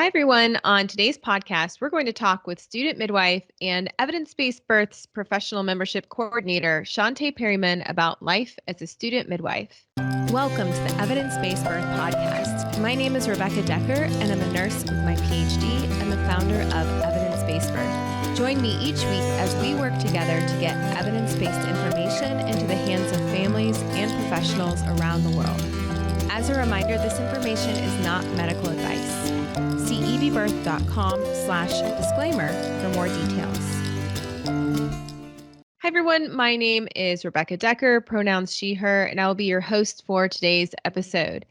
Hi, everyone. On today's podcast, we're going to talk with student midwife and Evidence Based Birth's professional membership coordinator, Chanté Perryman, about life as a student midwife. Welcome to the Evidence Based Birth podcast. My name is Rebecca Decker, and I'm a nurse with my PhD and the founder of Evidence Based Birth. Join me each week as we work together to get evidence-based information into the hands of families and professionals around the world. As a reminder, this information is not medical advice. See ebbirth.com/disclaimer for more details. Hi, everyone. My name is Rebecca Decker, pronouns she, her, and I will be your host for today's episode.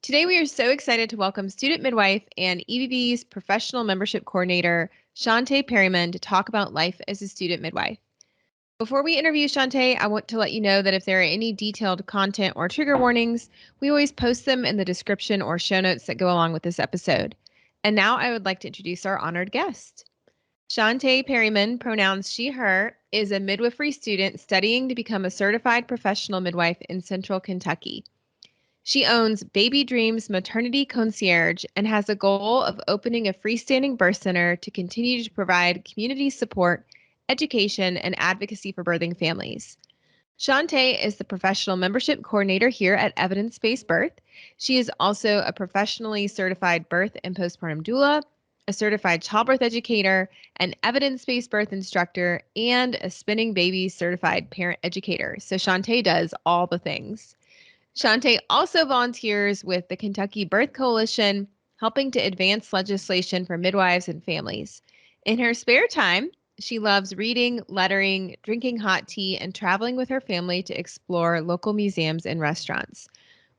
Today, we are so excited to welcome student midwife and EBB's professional membership coordinator, Chanté Perryman, to talk about life as a student midwife. Before we interview Chanté, I want to let you know that if there are any detailed content or trigger warnings, we always post them in the description or show notes that go along with this episode. And now I would like to introduce our honored guest. Chanté Perryman, pronouns she, her, is a midwifery student studying to become a certified professional midwife in Central Kentucky. She owns Baby Dreams Maternity Concierge and has a goal of opening a freestanding birth center to continue to provide community support, education, and advocacy for birthing families. Chanté is the professional membership coordinator here at Evidence Based Birth. She is also a professionally certified birth and postpartum doula, a certified childbirth educator, an evidence-based birth instructor, and a spinning baby certified parent educator. So Chanté does all the things. Chanté also volunteers with the Kentucky Birth Coalition, helping to advance legislation for midwives and families. In her spare time, she loves reading, lettering, drinking hot tea, and traveling with her family to explore local museums and restaurants.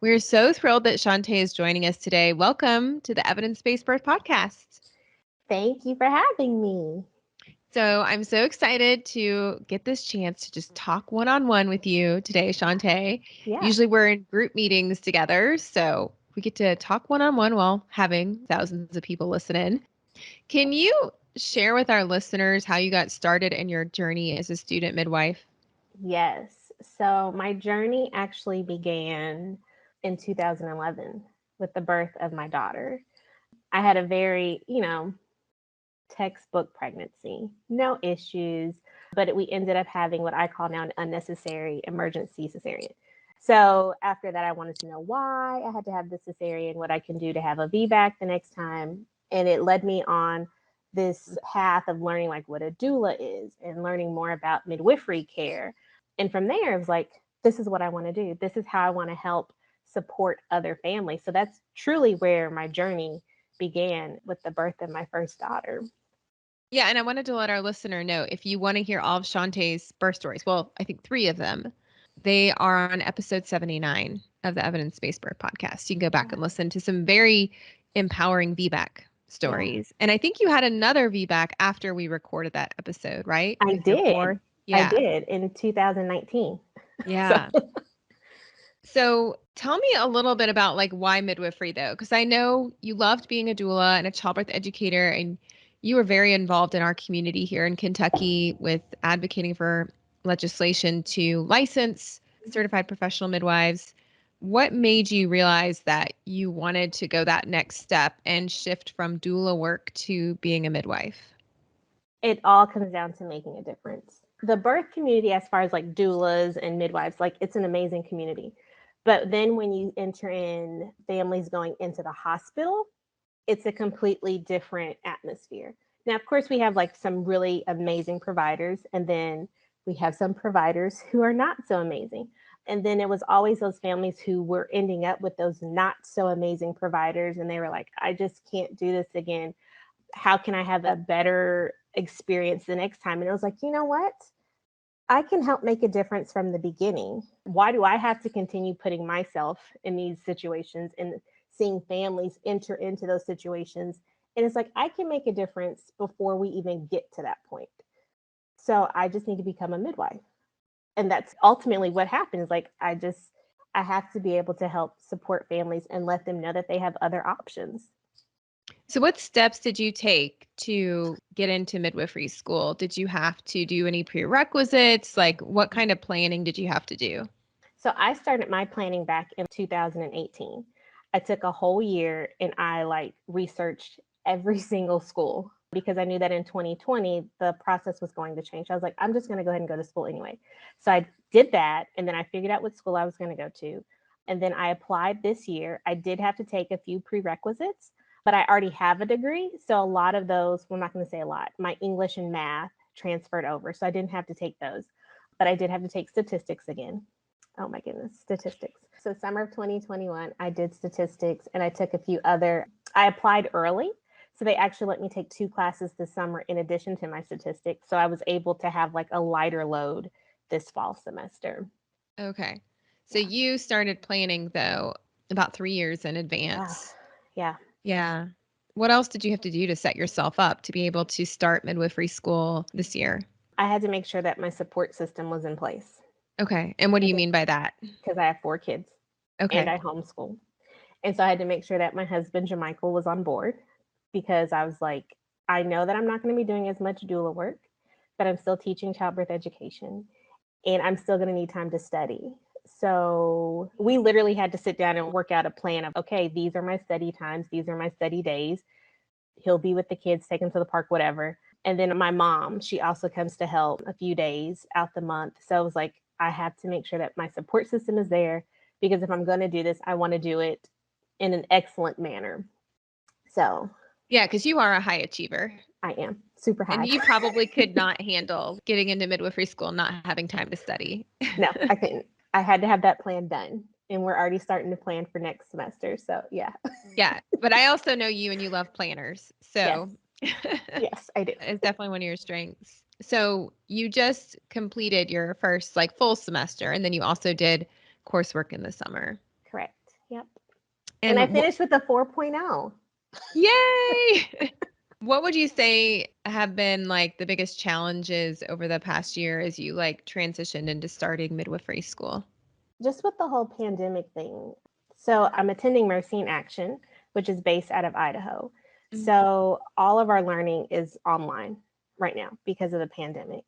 We are so thrilled that Chanté is joining us today. Welcome to the Evidence Based Birth podcast. Thank you for having me. So I'm so excited to get this chance to just talk one-on-one with you today, Chanté. Yeah. Usually we're in group meetings together, so we get to talk one-on-one while having thousands of people listen in. Can you share with our listeners how you got started in your journey as a student midwife? Yes. So my journey actually began in 2011 with the birth of my daughter. I had a very, textbook pregnancy, no issues, but we ended up having what I call now an unnecessary emergency cesarean. So after that, I wanted to know why I had to have the cesarean, what I can do to have a VBAC the next time. And it led me on this path of learning like what a doula is and learning more about midwifery care. And from there, it was like, this is what I want to do. This is how I want to help support other families. So that's truly where my journey began with the birth of my first daughter. Yeah, and I wanted to let our listener know, if you want to hear all of Chanté's birth stories, well, I think 3 of them, they are on episode 79 of the Evidence Based Birth podcast. You can go back and listen to some very empowering VBAC stories. And I think you had another VBAC after we recorded that episode, right? I With your did. 4th? I Yeah. did in 2019. Yeah. So tell me a little bit about like why midwifery though, because I know you loved being a doula and a childbirth educator, and you were very involved in our community here in Kentucky with advocating for legislation to license certified professional midwives. What made you realize that you wanted to go that next step and shift from doula work to being a midwife? It all comes down to making a difference. The birth community, as far as like doulas and midwives, like it's an amazing community. But then when you enter in families going into the hospital, it's a completely different atmosphere. Now, of course, we have like some really amazing providers, and then we have some providers who are not so amazing. And then it was always those families who were ending up with those not so amazing providers, and they were like, I just can't do this again. How can I have a better experience the next time? And I was like, you know what? I can help make a difference from the beginning. Why do I have to continue putting myself in these situations and seeing families enter into those situations? And it's like, I can make a difference before we even get to that point. So I just need to become a midwife. And that's ultimately what happens. Like, I have to be able to help support families and let them know that they have other options. So what steps did you take to get into midwifery school? Did you have to do any prerequisites? Like what kind of planning did you have to do? So I started my planning back in 2018. I took a whole year and I like researched every single school because I knew that in 2020, the process was going to change. I was like, I'm just going to go ahead and go to school anyway. So I did that. And then I figured out what school I was going to go to. And then I applied this year. I did have to take a few prerequisites, but I already have a degree. So a lot of those, well, I'm not going to say a lot, my English and math transferred over. So I didn't have to take those, but I did have to take statistics again. Oh my goodness, statistics. So summer of 2021, I did statistics and I took a few other, I applied early. So they actually let me take 2 classes this summer in addition to my statistics. So I was able to have like a lighter load this fall semester. Okay. So you started planning though about 3 years in Yeah. advance. Yeah. Yeah. What else did you have to do to set yourself up to be able to start midwifery school this year? I had to make sure that my support system was in place Okay. And what do you mean by that? because I have 4 kids and Okay. I homeschool. And so I had to make sure that my husband, Jermichael, was on board because I was like, I know that I'm not going to be doing as much doula work, but I'm still teaching childbirth education and I'm still going to need time to study. So we literally had to sit down and work out a plan of, okay, these are my study times, these are my study days. He'll be with the kids, take them to the park, whatever. And then my mom, she also comes to help a few days out the month. So it was like, I have to make sure that my support system is there because if I'm going to do this, I want to do it in an excellent manner. So Yeah, because you are a high achiever. I am super high. And you probably could not handle getting into midwifery school and not having time to study. No, I couldn't. I had to have that plan done. And we're already starting to plan for next semester. So yeah. Yeah. But I also know you and you love planners. So Yes, I do. it's definitely one of your strengths. So you just completed your first like full semester and then you also did coursework in the summer. Correct. Yep. And I And finished with a 4.0. yay! What would you say have been like the biggest challenges over the past year as you like transitioned into starting midwifery school? Just with the whole pandemic thing. So I'm attending Mercy in Action, which is based out of Idaho. Mhm. So all of our learning is online right now because of the pandemic.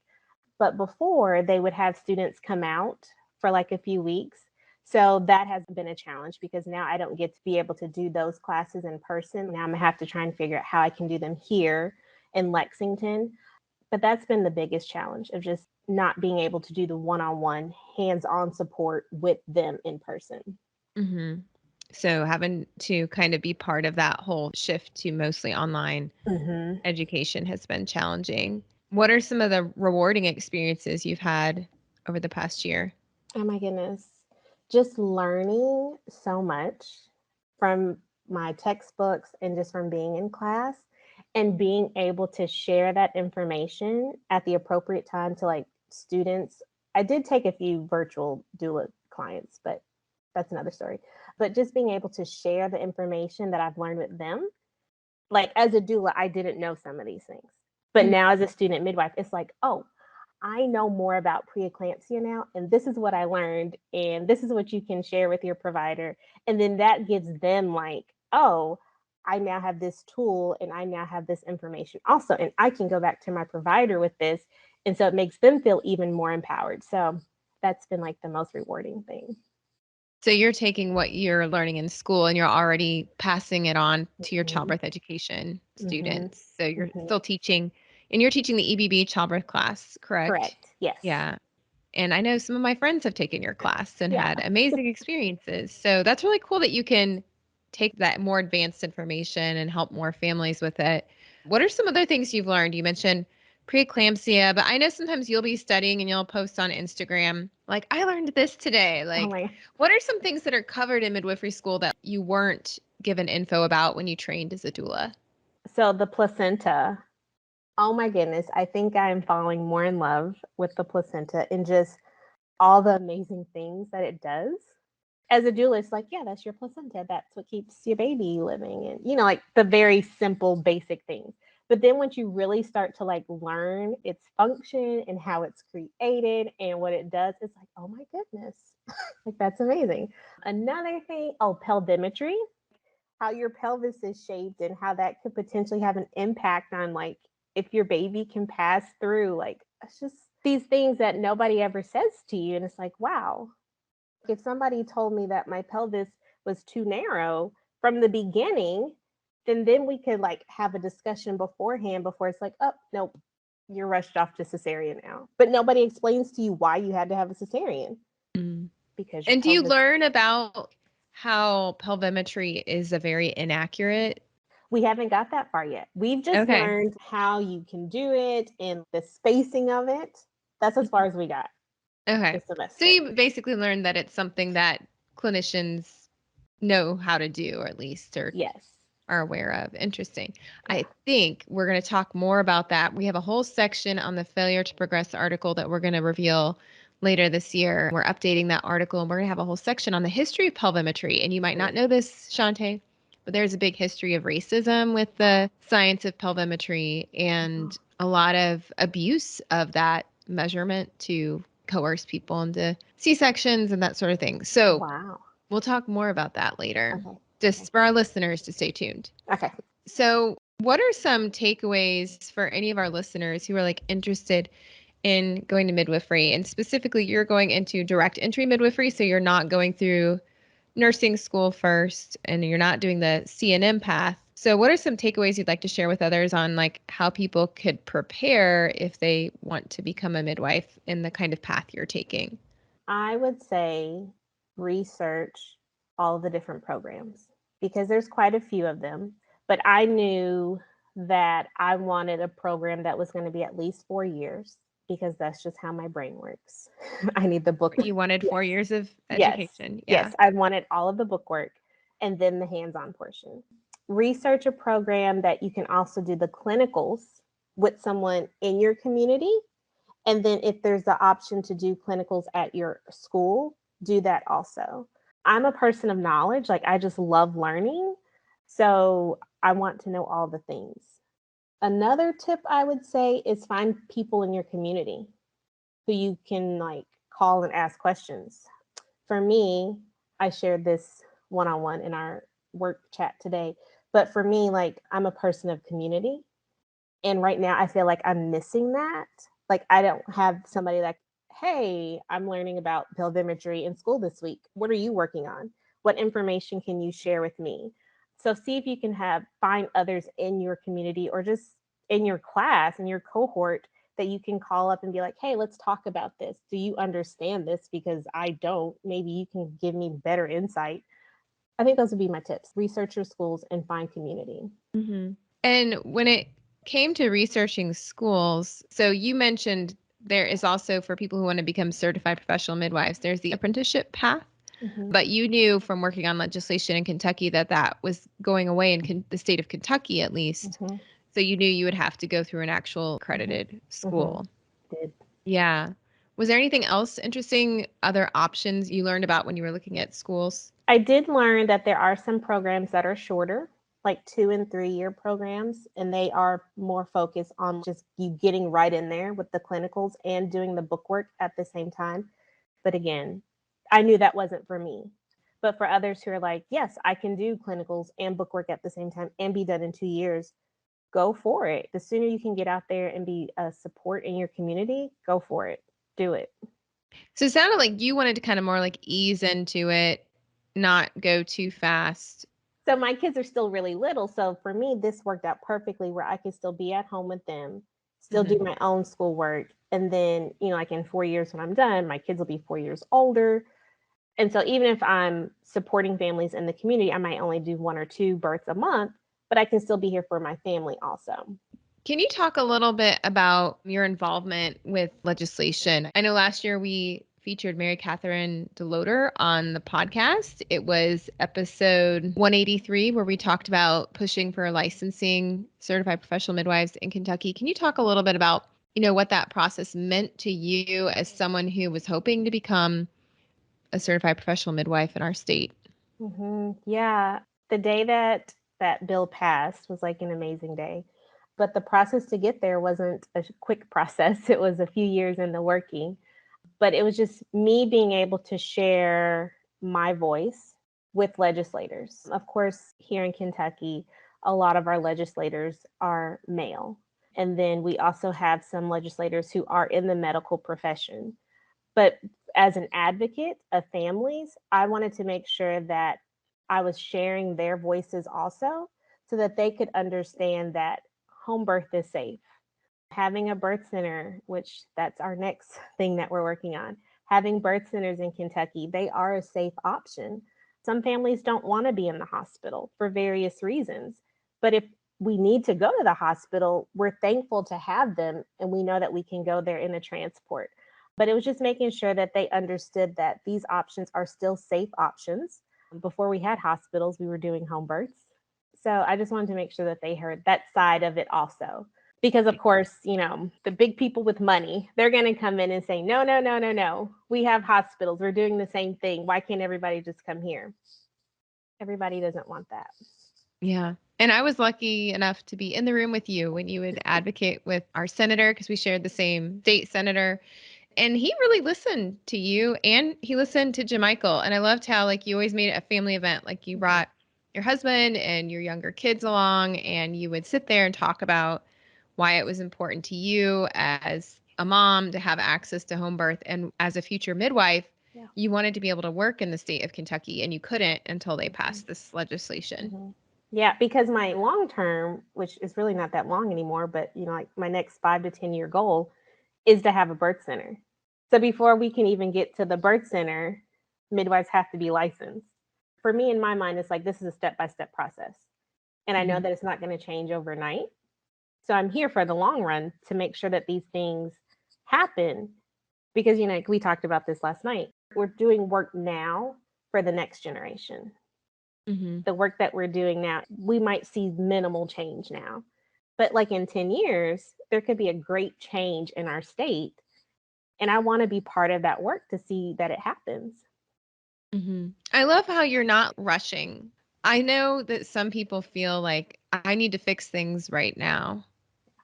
But before, they would have students come out for like a few weeks. So that has been a challenge because now I don't get to be able to do those classes in person. Now I'm gonna have to try and figure out how I can do them here in Lexington. But that's been the biggest challenge of just not being able to do the one-on-one hands-on support with them in person. Mm-hmm. So having to kind of be part of that whole shift to mostly online Mm-hmm. education has been challenging. What are some of the rewarding experiences you've had over the past year? Oh my goodness. Just learning so much from my textbooks and just from being in class and being able to share that information at the appropriate time to like students. I did take a few virtual doula clients, but that's another story. But just being able to share the information that I've learned with them. Like as a doula, I didn't know some of these things. But Mhm. now as a student midwife, it's like, oh, I know more about preeclampsia now, and this is what I learned, and this is what you can share with your provider. And then that gives them like, oh, I now have this tool and I now have this information also, and I can go back to my provider with this. And so it makes them feel even more empowered. So that's been like the most rewarding thing. So you're taking what you're learning in school and you're already passing it on to your Mm-hmm. childbirth education Mm-hmm. students. So you're Mm-hmm. still teaching and you're teaching the EBB childbirth class, correct? Correct. Yes. Yeah. And I know some of my friends have taken your class and Yeah. had amazing experiences. So that's really cool that you can take that more advanced information and help more families with it. What are some other things you've learned? You mentioned preeclampsia, but I know sometimes you'll be studying and you'll post on Instagram, like, I learned this today. Oh Like, my. what are some things that are covered in midwifery school that you weren't given info about when you trained as a doula? So the placenta. Oh my goodness. I think I'm falling more in love with the placenta and just all the amazing things that it does. As a doula, it's like, yeah, that's your placenta. That's what keeps your baby living. And, you know, like the very simple, basic things. But then once you really start to like learn its function and how it's created and what it does, it's like, oh my goodness, like that's amazing. Another thing, oh, pelodimetry, how your pelvis is shaped and how that could potentially have an impact on like if your baby can pass through. Like it's just these things that nobody ever says to you. And it's like, wow, if somebody told me that my pelvis was too narrow from the beginning, And then we could like have a discussion beforehand before it's like, oh, nope, you're rushed off to cesarean now. But nobody explains to you why you had to have a cesarean. Because And do you learn about how pelvimetry is a very inaccurate? We haven't got that far yet. We've just learned how you can do it and the spacing of it. That's as far as we got. Okay. So you basically learned that it's something that clinicians know how to do, or at least are aware of. Interesting. Yeah. I think we're going to talk more about that. We have a whole section on the failure to progress article that we're going to reveal later this year. We're updating that article, and we're going to have a whole section on the history of pelvimetry. And you might not know this, Chanté, but there's a big history of racism with the science of pelvimetry and a lot of abuse of that measurement to coerce people into C-sections and that sort of thing. So we'll talk more about that later. Just for our listeners to stay tuned. Okay. So what are some takeaways for any of our listeners who are like interested in going to midwifery? And specifically, you're going into direct entry midwifery, so you're not going through nursing school first and you're not doing the CNM path. So what are some takeaways you'd like to share with others on like how people could prepare if they want to become a midwife in the kind of path you're taking? I would say research all of the different programs because there's quite a few of them, but I knew that I wanted a program that was going to be at least 4 years because that's just how my brain works. I need the book. You wanted 4 years of education. Yes, I wanted all of the book work and then the hands-on portion. Research a program that you can also do the clinicals with someone in your community. And then if there's the option to do clinicals at your school, do that also. I'm a person of knowledge. Like I just love learning. So I want to know all the things. Another tip I would say is find people in your community who you can like call and ask questions. For me, I shared this one-on-one in our work chat today. But for me, like I'm a person of community. And right now I feel like I'm missing that. Like I don't have somebody like, hey, I'm learning about pelvimetry in school this week. What are you working on? What information can you share with me? So see if you can find others in your community or just in your class, in your cohort that you can call up and be like, hey, let's talk about this. Do you understand this? Because I don't. Maybe you can give me better insight. I think those would be my tips. Research your schools and find community. Mm-hmm. And when it came to researching schools, so you mentioned there is also for people who want to become certified professional midwives, there's the apprenticeship path. Mm-hmm. But you knew from working on legislation in Kentucky that was going away in the state of Kentucky, at least. Mm-hmm. So you knew you would have to go through an actual accredited school. Did. Yeah. Was there anything else interesting, other options you learned about when you were looking at schools? I did learn that there are some programs that are shorter, like 2 and 3 year programs, and they are more focused on just you getting right in there with the clinicals and doing the book work at the same time. But again, I knew that wasn't for me. But for others who are like, yes, I can do clinicals and book work at the same time and be done in 2 years, go for it. The sooner you can get out there and be a support in your community, go for it. Do it. So it sounded like you wanted to kind of more like ease into it, not go too fast. So my kids are still really little. So for me, this worked out perfectly where I could still be at home with them, still do my own schoolwork. And then, like in 4 years when I'm done, my kids will be 4 years older. And so even if I'm supporting families in the community, I might only do 1 or 2 births a month, but I can still be here for my family also. Can you talk a little bit about your involvement with legislation? I know last year we featured Mary Catherine DeLoder on the podcast. It was episode 183 where we talked about pushing for licensing certified professional midwives in Kentucky. Can you talk a little bit about, what that process meant to you as someone who was hoping to become a certified professional midwife in our state? Mm-hmm. Yeah. The day that bill passed was like an amazing day. But the process to get there wasn't a quick process. It was a few years in the working. But it was just me being able to share my voice with legislators. Of course, here in Kentucky, a lot of our legislators are male. And then we also have some legislators who are in the medical profession. But as an advocate of families, I wanted to make sure that I was sharing their voices also so that they could understand that home birth is safe. Having a birth center, which that's our next thing that we're working on, having birth centers in Kentucky, they are a safe option. Some families don't want to be in the hospital for various reasons. But if we need to go to the hospital, we're thankful to have them, and we know that we can go there in a transport. But it was just making sure that they understood that these options are still safe options. Before we had hospitals, we were doing home births. So I just wanted to make sure that they heard that side of it also. Because of course, the big people with money, they're going to come in and say, no, no, no, no, no. We have hospitals. We're doing the same thing. Why can't everybody just come here? Everybody doesn't want that. Yeah. And I was lucky enough to be in the room with you when you would advocate with our senator, because we shared the same state senator. And he really listened to you, and he listened to Jamichael. And I loved how, like, you always made it a family event. Like, you brought your husband and your younger kids along, and you would sit there and talk about why it was important to you as a mom to have access to home birth. And as a future midwife, you wanted to be able to work in the state of Kentucky, and you couldn't until they passed this legislation. Yeah, because my long term, which is really not that long anymore, but like my next 5 to 10 year goal is to have a birth center. So before we can even get to the birth center, midwives have to be licensed. For me, in my mind, it's like this is a step-by-step process. And I know that it's not going to change overnight. So I'm here for the long run to make sure that these things happen, because, we talked about this last night. We're doing work now for the next generation. The work that we're doing now, we might see minimal change now. But like in 10 years, there could be a great change in our state. And I want to be part of that work to see that it happens. I love how you're not rushing. I know that some people feel like I need to fix things right now.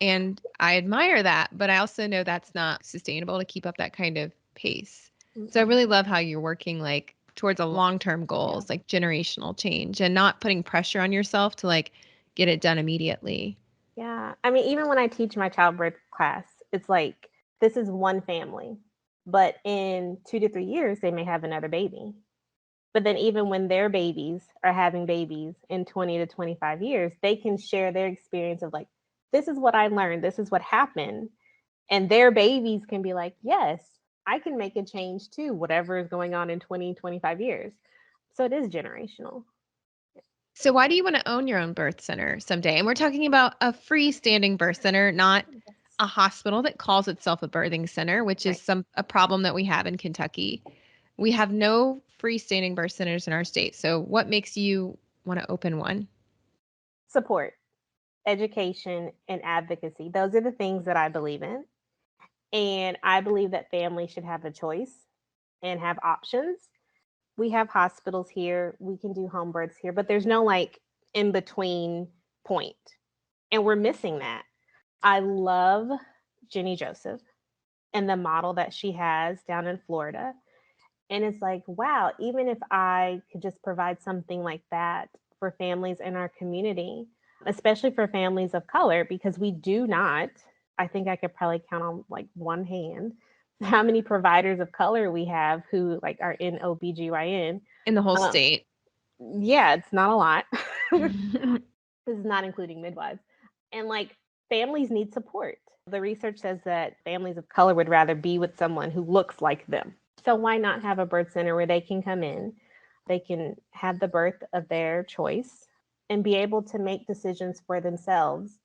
And I admire that, but I also know that's not sustainable to keep up that kind of pace. So I really love how you're working like towards a long-term goals, like generational change, and not putting pressure on yourself to like get it done immediately. Yeah. I mean, even when I teach my childbirth class, it's like, this is one family, but in 2 to 3 years, they may have another baby. But then even when their babies are having babies in 20 to 25 years, they can share their experience of like, this is what I learned. This is what happened. And their babies can be like, yes, I can make a change too, whatever is going on in 20, 25 years. So it is generational. So why do you want to own your own birth center someday? And we're talking about a freestanding birth center, not a hospital that calls itself a birthing center, which is a problem that we have in Kentucky. We have no freestanding birth centers in our state. So what makes you want to open one? Support, education, and advocacy. Those are the things that I believe in. And I believe that families should have a choice and have options. We have hospitals here, we can do home births here, but there's no like in between point. And we're missing that. I love Jenny Joseph and the model that she has down in Florida. And it's like, wow, even if I could just provide something like that for families in our community, especially for families of color, because we do not, I think I could probably count on like one hand how many providers of color we have who like are in OBGYN. In the whole state. Yeah, it's not a lot. This is not including midwives. And like families need support. The research says that families of color would rather be with someone who looks like them. So why not have a birth center where they can come in, they can have the birth of their choice and be able to make decisions for themselves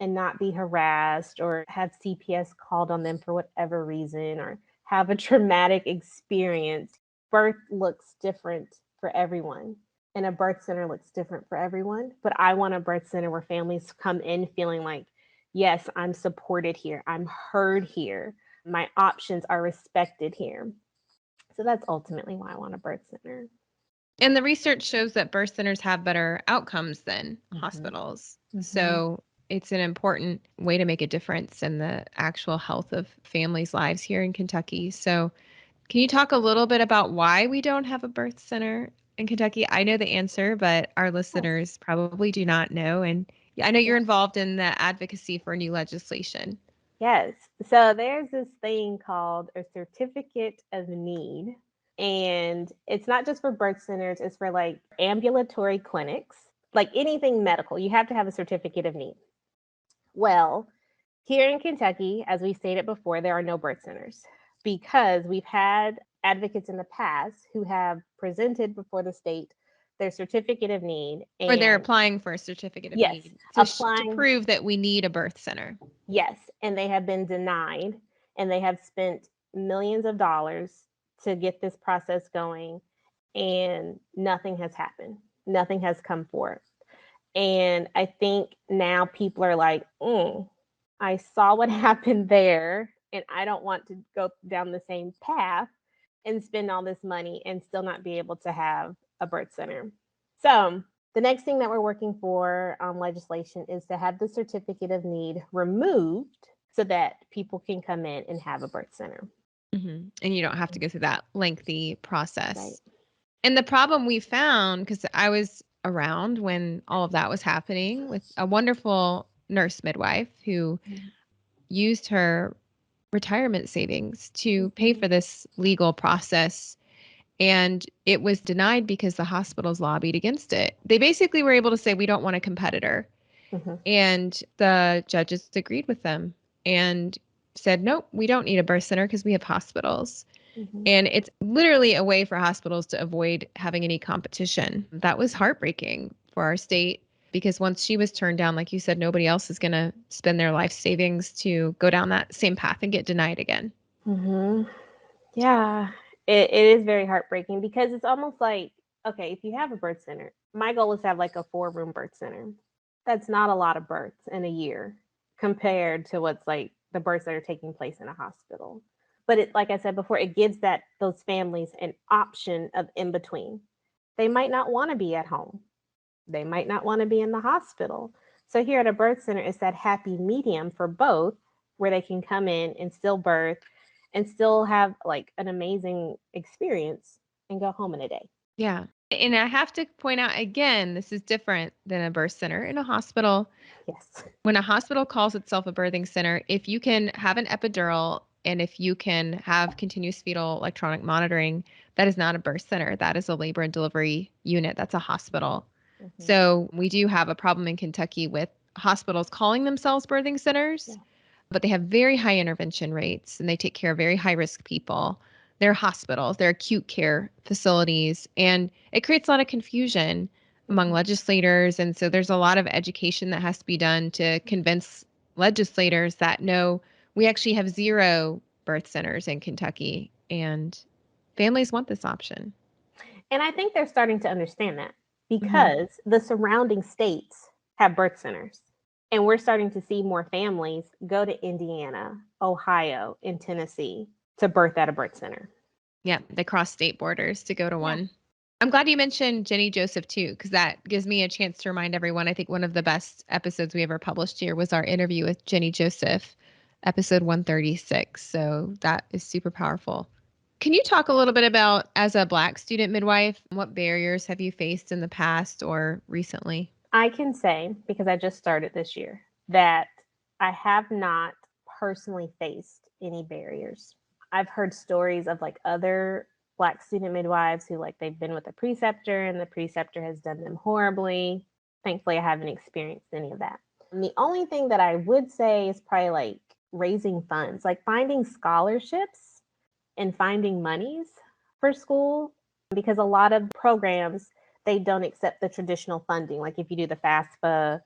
and not be harassed or have CPS called on them for whatever reason or have a traumatic experience. Birth looks different for everyone, and a birth center looks different for everyone. But I want a birth center where families come in feeling like, yes, I'm supported here, I'm heard here, my options are respected here. So that's ultimately why I want a birth center. And the research shows that birth centers have better outcomes than hospitals. So it's an important way to make a difference in the actual health of families' lives here in Kentucky. So can you talk a little bit about why we don't have a birth center in Kentucky? I know the answer, but our listeners probably do not know. And I know you're involved in the advocacy for new legislation. Yes. So there's this thing called a certificate of need. And it's not just for birth centers, it's for like ambulatory clinics like anything medical, you have to have a certificate of need. Well, here in Kentucky, as we stated before, there are no birth centers because we've had advocates in the past who have presented before the state their certificate of need. Or they're applying for a certificate of yes, need to applying, prove that we need a birth center. yes, and they have been denied, and they have spent millions of dollars to get this process going, and nothing has happened. Nothing has come forth. And I think now people are like, I saw what happened there, and I don't want to go down the same path and spend all this money and still not be able to have a birth center. So the next thing that we're working for legislation is to have the certificate of need removed so that people can come in and have a birth center. Mm-hmm. And you don't have to go through that lengthy process. Right. And the problem we found, because I was around when all of that was happening, with a wonderful nurse midwife who used her retirement savings to pay for this legal process. And it was denied because the hospitals lobbied against it. They basically were able to say, we don't want a competitor. And the judges agreed with them and said, nope, we don't need a birth center because we have hospitals. And it's literally a way for hospitals to avoid having any competition. That was heartbreaking for our state because once she was turned down, like you said, nobody else is going to spend their life savings to go down that same path and get denied again. Yeah, it is very heartbreaking because it's almost like, okay, if you have a birth center, my goal is to have like a 4-room birth center. That's not a lot of births in a year compared to what's like the births that are taking place in a hospital. But it, like I said before, it gives those families an option of in between. They might not want to be at home. They might not want to be in the hospital. So here at a birth center, it's that happy medium for both where they can come in and still birth and still have like an amazing experience and go home in a day. Yeah. And I have to point out again, this is different than a birth center in a hospital. Yes. When a hospital calls itself a birthing center, if you can have an epidural and if you can have continuous fetal electronic monitoring, that is not a birth center. That is a labor and delivery unit. That's a hospital. So we do have a problem in Kentucky with hospitals calling themselves birthing centers, but they have very high intervention rates and they take care of very high risk people. They're hospitals, they're acute care facilities, and it creates a lot of confusion among legislators. And so there's a lot of education that has to be done to convince legislators that no, we actually have 0 birth centers in Kentucky and families want this option. And I think they're starting to understand that because the surrounding states have birth centers. And we're starting to see more families go to Indiana, Ohio, and Tennessee to birth at a birth center. Yeah, they cross state borders to go to one. I'm glad you mentioned Jenny Joseph too, because that gives me a chance to remind everyone. I think one of the best episodes we ever published here was our interview with Jenny Joseph, episode 136. So that is super powerful. Can you talk a little bit about, as a Black student midwife, what barriers have you faced in the past or recently? I can say, because I just started this year, that I have not personally faced any barriers. I've heard stories of like other Black student midwives who like they've been with a preceptor and the preceptor has done them horribly. Thankfully, I haven't experienced any of that. And the only thing that I would say is probably like raising funds, like finding scholarships and finding monies for school, because a lot of programs, they don't accept the traditional funding. Like if you do the FAFSA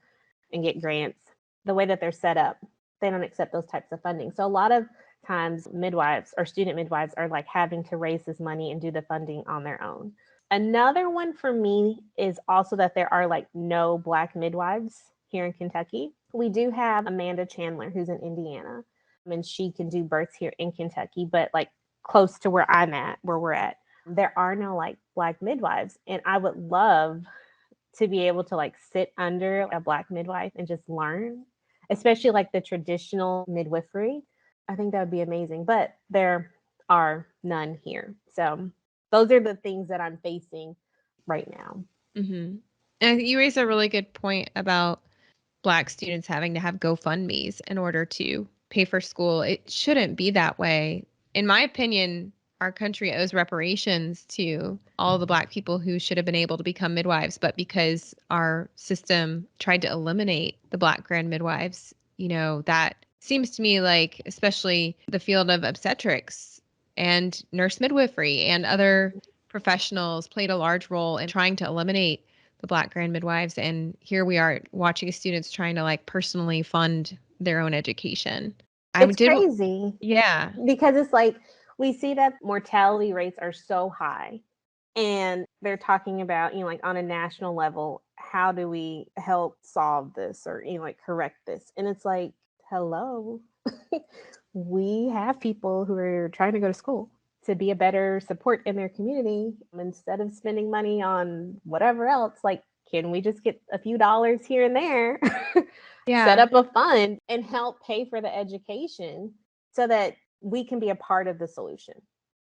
and get grants, the way that they're set up, they don't accept those types of funding. So a lot of times midwives or student midwives are like having to raise this money and do the funding on their own. Another one for me is also that there are like no Black midwives here in Kentucky. We do have Amanda Chandler, who's in Indiana, and she can do births here in Kentucky, but like close to where I'm at, where we're at, there are no like Black midwives. And I would love to be able to like sit under a Black midwife and just learn, especially like the traditional midwifery. I think that would be amazing, but there are none here. So those are the things that I'm facing right now. And you raise a really good point about Black students having to have GoFundMes in order to pay for school. It shouldn't be that way. In my opinion, our country owes reparations to all the Black people who should have been able to become midwives, but because our system tried to eliminate the Black grand midwives, that seems to me like, especially the field of obstetrics and nurse midwifery and other professionals played a large role in trying to eliminate the Black grand midwives. And here we are watching students trying to like personally fund their own education. It's crazy. Yeah. Because it's like we see that mortality rates are so high, and they're talking about, like on a national level, how do we help solve this or, like correct this? And it's like, hello, we have people who are trying to go to school to be a better support in their community. Instead of spending money on whatever else, like, can we just get a few dollars here and there, set up a fund and help pay for the education so that we can be a part of the solution?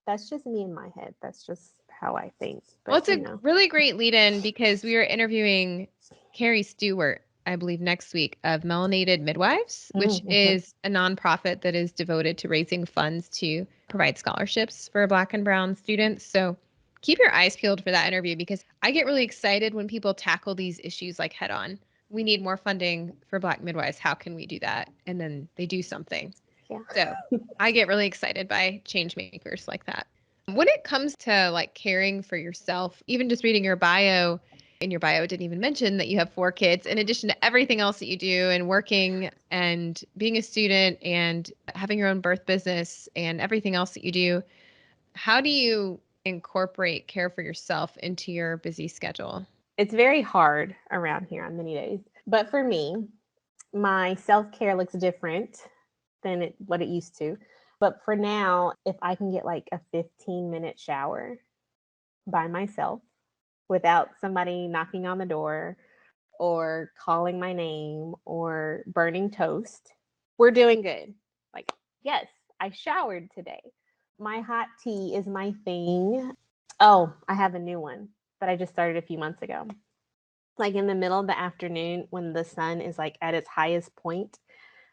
That's just me in my head. That's just how I think. But, well, it's a really great lead in, because we are interviewing Carrie Stewart, I believe, next week, of Melanated Midwives, which is a nonprofit that is devoted to raising funds to provide scholarships for Black and brown students. So keep your eyes peeled for that interview, because I get really excited when people tackle these issues like head on. We need more funding for Black midwives. How can we do that? And then they do something. Yeah. So I get really excited by change makers like that. When it comes to like caring for yourself, even just reading your bio, in your bio, it didn't even mention that you have 4 kids, in addition to everything else that you do and working and being a student and having your own birth business and everything else that you do. How do you incorporate care for yourself into your busy schedule? It's very hard around here on many days. But for me, my self-care looks different than what it used to. But for now, if I can get like a 15-minute shower by myself without somebody knocking on the door or calling my name or burning toast, we're doing good. Like, yes, I showered today. My hot tea is my thing. Oh, I have a new one that I just started a few months ago. Like in the middle of the afternoon when the sun is like at its highest point,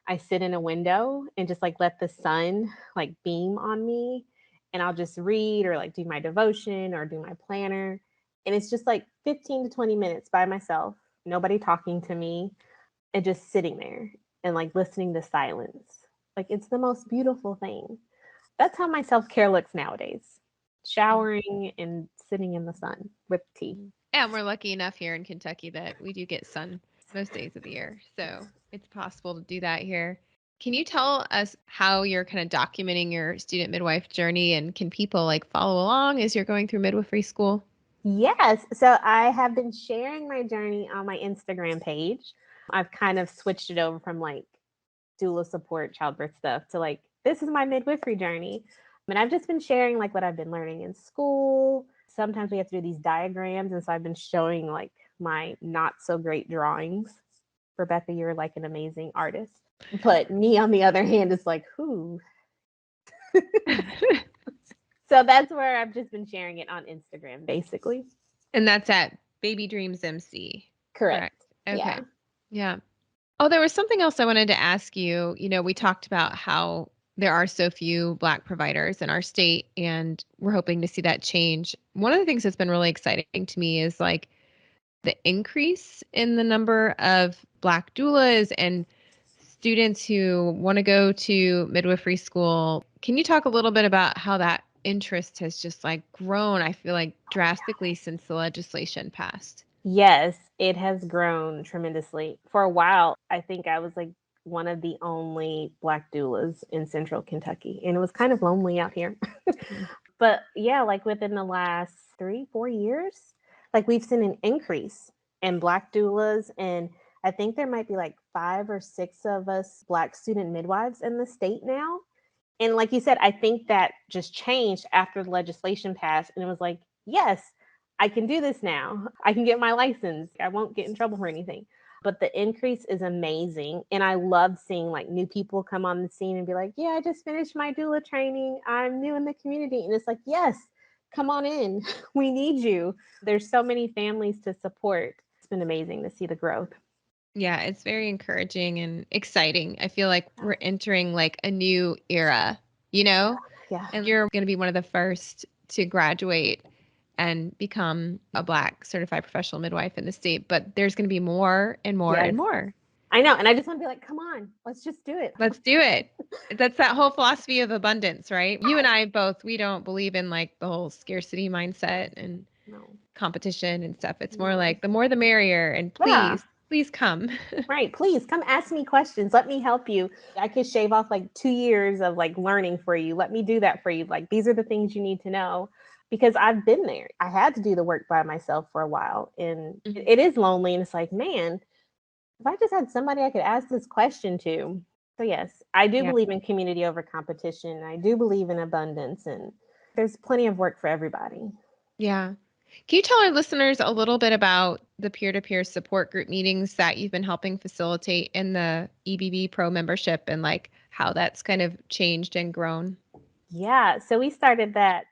I sit in a window and just like let the sun like beam on me, and I'll just read or like do my devotion or do my planner. And it's just like 15 to 20 minutes by myself, nobody talking to me, and just sitting there and like listening to silence. Like, it's the most beautiful thing. That's how my self-care looks nowadays. Showering and sitting in the sun with tea. And we're lucky enough here in Kentucky that we do get sun most days of the year. So it's possible to do that here. Can you tell us how you're kind of documenting your student midwife journey, and can people like follow along as you're going through midwifery school? Yes. So I have been sharing my journey on my Instagram page. I've kind of switched it over from like doula support, childbirth stuff to like, this is my midwifery journey. And I've just been sharing like what I've been learning in school. Sometimes we have to do these diagrams. And so I've been showing like my not so great drawings. Rebecca, you're like an amazing artist. But me, on the other hand, is like, who? So that's where I've just been sharing it on Instagram, basically. And that's at Baby Dreams MC. Correct. Okay. Yeah. Yeah. Oh, there was something else I wanted to ask you. We talked about how there are so few Black providers in our state, and we're hoping to see that change. One of the things that's been really exciting to me is like the increase in the number of Black doulas and students who want to go to midwifery school. Can you talk a little bit about how that interest has just like grown, I feel like, drastically since the legislation passed? Yes, it has grown tremendously. For a while, I think I was like one of the only Black doulas in central Kentucky, and it was kind of lonely out here. But yeah, like within the last 3-4 years, like we've seen an increase in Black doulas. And I think there might be like 5 or 6 of us Black student midwives in the state now. And like you said, I think that just changed after the legislation passed. And it was like, yes, I can do this now. I can get my license. I won't get in trouble for anything. But the increase is amazing. And I love seeing like new people come on the scene and be like, yeah, I just finished my doula training. I'm new in the community. And it's like, yes, come on in. We need you. There's so many families to support. It's been amazing to see the growth. Yeah, it's very encouraging and exciting. I feel like we're entering like a new era, you know? Yeah. And you're going to be one of the first to graduate and become a Black certified professional midwife in the state. But there's going to be more and more Yes. and more. I know. And I just want to be like, come on, let's just do it. Let's do it. That's that whole philosophy of abundance, right? You and I both, we don't believe in like the whole scarcity mindset and No. competition and stuff. It's more No. like the more the merrier. And Yeah. please come. Right. Please come ask me questions. Let me help you. I could shave off like 2 years of like learning for you. Let me do that for you. Like, these are the things you need to know, because I've been there. I had to do the work by myself for a while, and it is lonely. And it's like, man, if I just had somebody I could ask this question to. So yes, I do believe in community over competition. I do believe in abundance, and there's plenty of work for everybody. Yeah. Can you tell our listeners a little bit about the peer-to-peer support group meetings that you've been helping facilitate in the EBB Pro membership and like how that's kind of changed and grown? Yeah. So we started that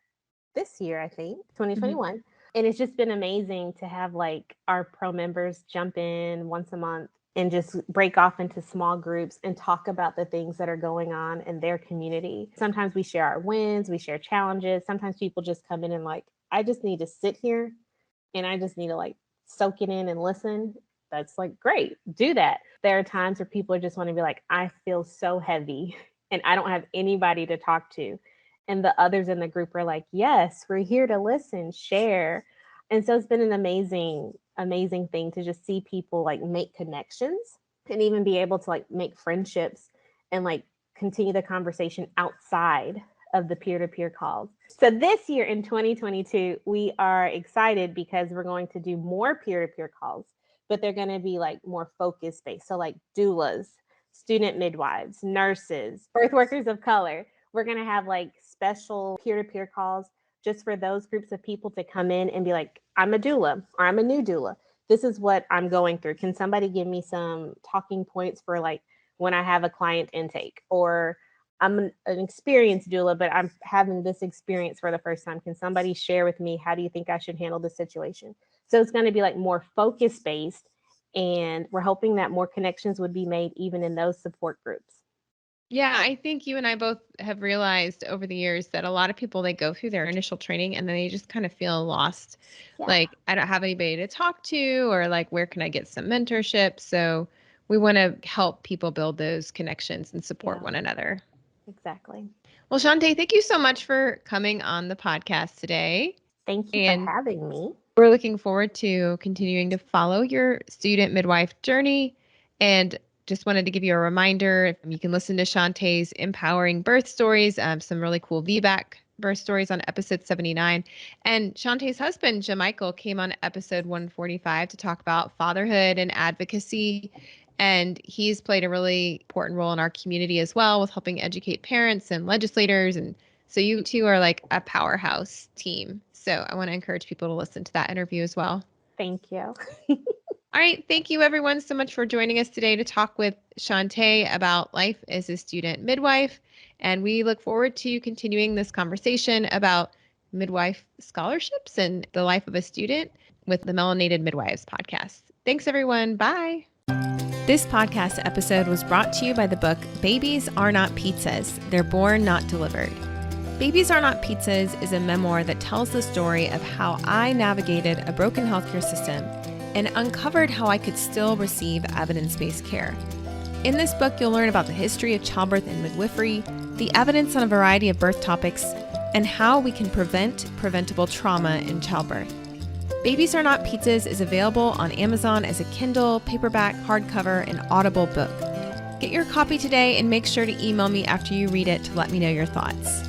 this year, I think, 2021. And it's just been amazing to have like our pro members jump in once a month and just break off into small groups and talk about the things that are going on in their community. Sometimes we share our wins, we share challenges. Sometimes people just come in and like, I just need to sit here and I just need to like soak it in and listen. That's like, great, do that. There are times where people just want to be like, I feel so heavy and I don't have anybody to talk to. And the others in the group are like, yes, we're here to listen, share. And so it's been an amazing thing to just see people like make connections and even be able to like make friendships and like continue the conversation outside of the peer-to-peer calls. So this year in 2022, we are excited because we're going to do more peer-to-peer calls, but they're going to be like more focus based. So like doulas, student midwives, nurses, birth workers of color. We're going to have like special peer-to-peer calls just for those groups of people to come in and be like, I'm a doula or I'm a new doula. This is what I'm going through. Can somebody give me some talking points for like when I have a client intake? Or I'm an experienced doula, but I'm having this experience for the first time. Can somebody share with me, how do you think I should handle this situation? So it's going to be like more focus based. And we're hoping that more connections would be made even in those support groups. Yeah, I think you and I both have realized over the years that a lot of people, they go through their initial training and then they just kind of feel lost. Yeah. Like, I don't have anybody to talk to, or like, where can I get some mentorship? So we want to help people build those connections and support one another. Exactly. Well, Chanté, thank you so much for coming on the podcast today. Thank you for having me. We're looking forward to continuing to follow your student midwife journey. And just wanted to give you a reminder, you can listen to Chanté's Empowering Birth Stories, some really cool VBAC birth stories on episode 79. And Chanté's husband, Jamichael, came on episode 145 to talk about fatherhood and advocacy. And he's played a really important role in our community as well with helping educate parents and legislators. And so you two are like a powerhouse team. So I want to encourage people to listen to that interview as well. Thank you. All right. Thank you, everyone, so much for joining us today to talk with Chanté about life as a student midwife. And we look forward to continuing this conversation about midwife scholarships and the life of a student with the Melanated Midwives podcast. Thanks, everyone. Bye. This podcast episode was brought to you by the book Babies Are Not Pizzas. They're Born, Not Delivered. Babies Are Not Pizzas is a memoir that tells the story of how I navigated a broken healthcare system and uncovered how I could still receive evidence-based care. In this book, you'll learn about the history of childbirth and midwifery, the evidence on a variety of birth topics, and how we can prevent preventable trauma in childbirth. Babies Are Not Pizzas is available on Amazon as a Kindle, paperback, hardcover, and Audible book. Get your copy today and make sure to email me after you read it to let me know your thoughts.